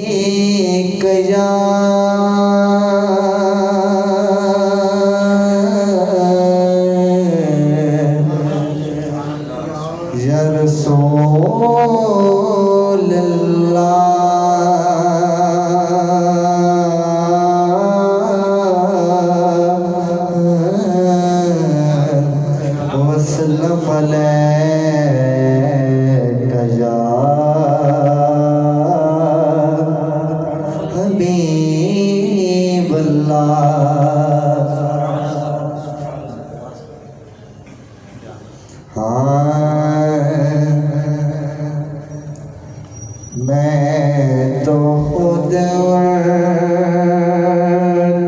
ایک یا رسول اللہ وسلم علیک یا حبیب اللہ۔ میں تو خود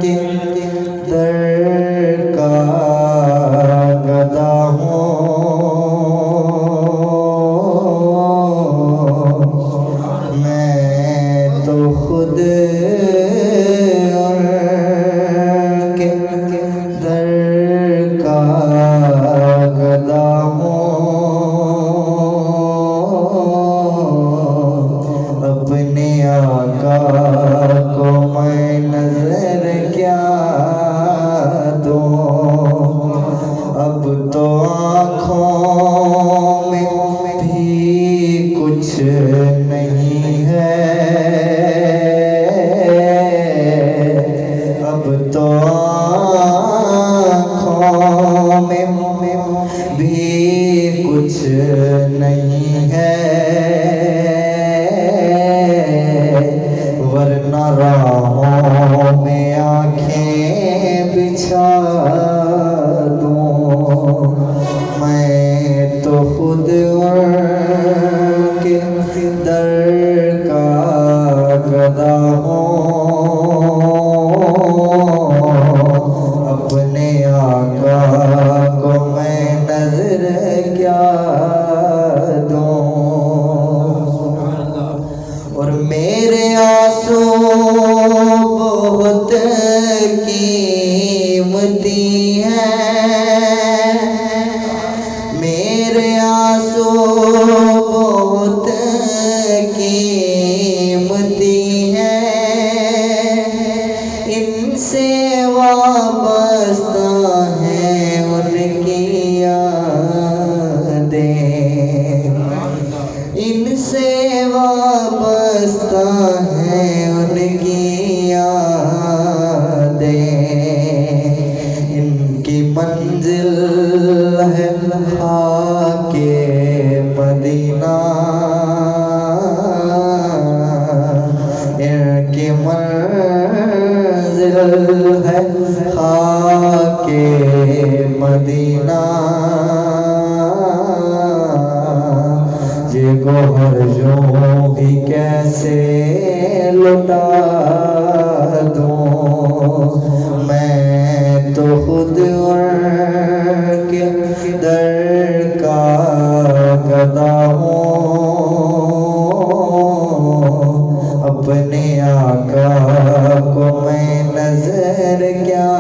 کے در کا گدا ہوں، میں تو خود کے در کا گدا ہوں، اپنے آقا کو میں نظر کیا دوں، اب تو آنکھوں میں بھی کچھ نہیں ہے، اب تو آنکھوں میں بھی کچھ نہیں ہے، ورنہ راہوں میں آنکھیں بچھا دوں، میں تو خود کے در کا گدا ہوں، اپنے آقا کو میں نظر کیا دوں، اور میرے آنسو بہت قیمتی ہیں، میرے آنسو بہت قیمتی ہیں، ان سے وابستہ ہیں ان کی یادیں، ان سے وابستہ ہیں ان کی یادیں، ان کی منزل ہے خاک مدینہ، ان کی منزل ہے خاک مدینہ، یہ گوہر یوں ہی کیسے لٹا دوں، میں تو خود کے در کا گدا ہوں، اپنے آقا کو میں نظر کیا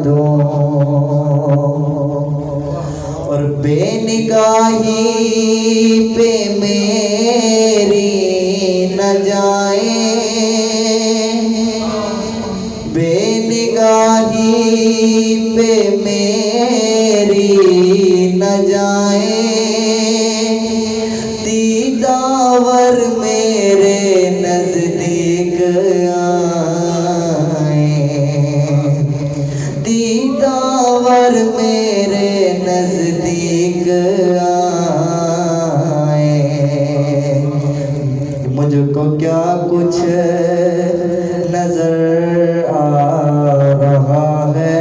دوں، اور بے نگاہی پہ میری نہ جائے، بے نگاہی پہ میری نہ جائے، دیداور میرے نزدیک آئیں، دیداور میرے نزدیک آئیں، مجھ کو کیا کچھ نظر آ رہا ہے،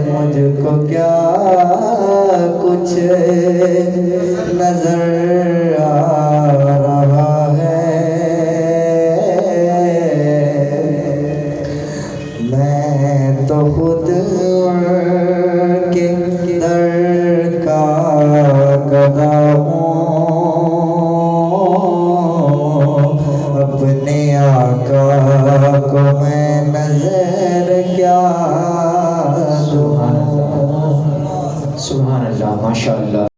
مجھ کو کیا کچھ نظر آ رہا ہے، میں تو خود کے در کا گدا ہوں،